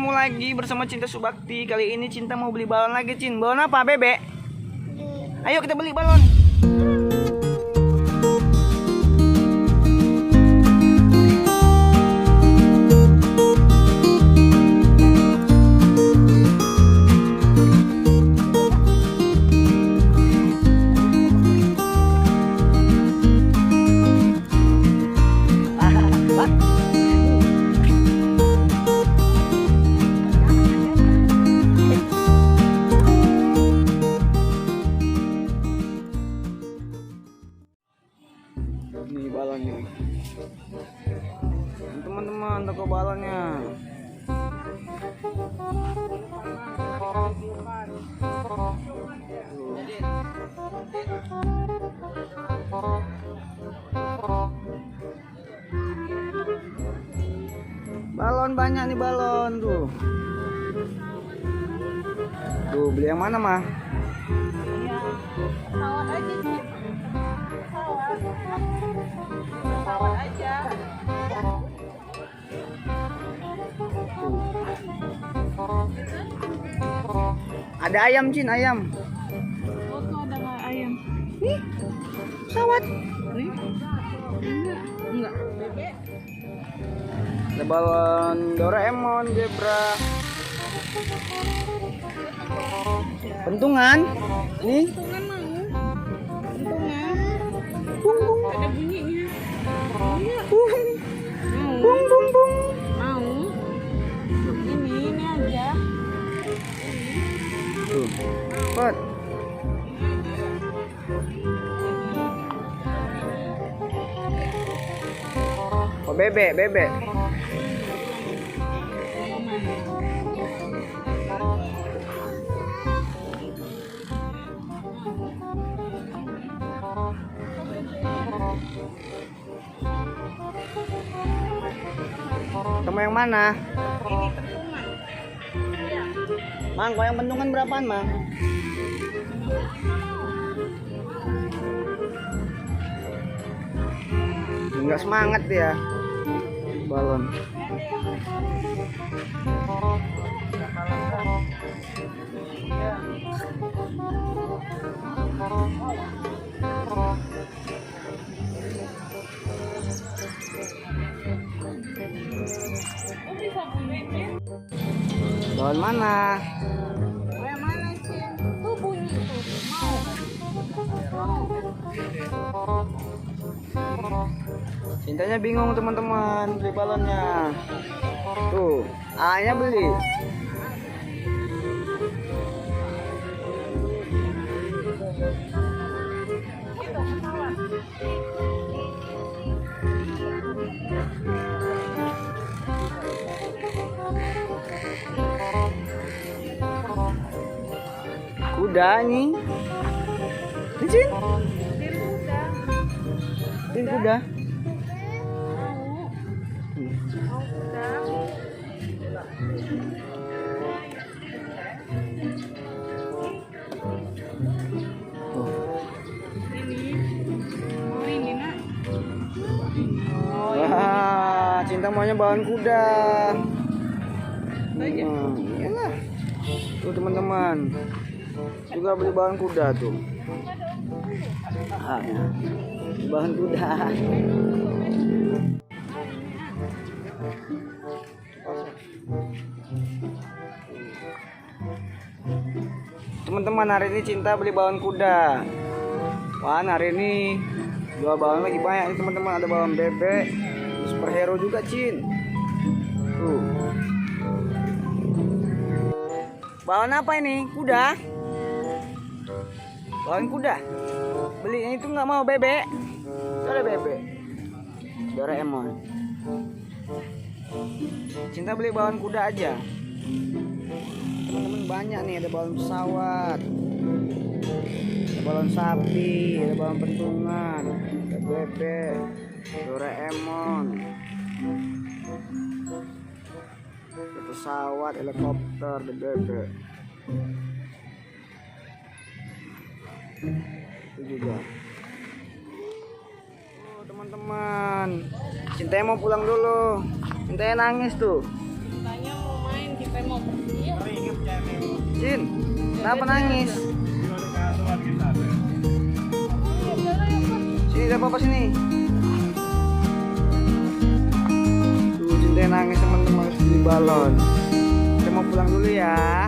ketemu lagi bersama Cinta Subakti. Kali ini Cinta mau beli balon lagi, Cin. Balon apa, Bebek? Ayo kita beli balon. Nih balonnya, teman-teman, toko balonnya. Balon banyak nih, balon tuh. Tuh beli yang mana, mah? Pesawat aja sih. Pesawat aja. Ada ayam, Cin, ayam. Oh, tuh ada nggak ayam? Nih, pesawat. Enggak. Bebek. Ada balon Doraemon, zebra. Pentungan. Nih. Pentungan mau. Pentungan. Bung bung. Ada bunyinya. Bung. Mau. Bung bung bung. Mau. Ini aja. Tuh. Pot. Oh, bebek, bebek. Kamu yang mana? Ini pentungan. Mang, kau yang pentungan berapaan, Mang? Enggak semangat ya. Balon. Oh, bisa bunyi. Balon mana? Yang mana sih? Tuh bunyi tuh. Mau. Cintanya bingung, teman-teman, beli balonnya. Tuh, A-nya beli. Kuda nih. Cin. Cin kuda. Wah, Cinta maunya balon kuda. Iyalah. Tuh teman-teman, juga beli balon kuda tuh. Balon kuda. Teman-teman, hari ini Cinta beli balon kuda. Wah, hari ini jual balon lagi banyak nih, teman-teman. Ada balon bebek, superhero juga, Cin. Tuh. Balon apa ini? Kuda? Balon kuda? Belinya itu nggak mau bebek. Ada bebek. Doraemon. Cinta beli balon kuda aja. Teman-teman, banyak nih, ada balon pesawat, ada balon sapi, ada balon pentungan, ada bebek, Doraemon, ada pesawat, helikopter, ada bebek. Itu juga. Oh, teman-teman, Cintanya mau pulang dulu. Cintanya nangis tuh. Tanya mau main, kita mau pergi ya. Cin, kenapa nangis? Sini, ada apa sini? Tuh, Cinta nangis teman-teman, harus beli balon. Kita mau pulang dulu ya.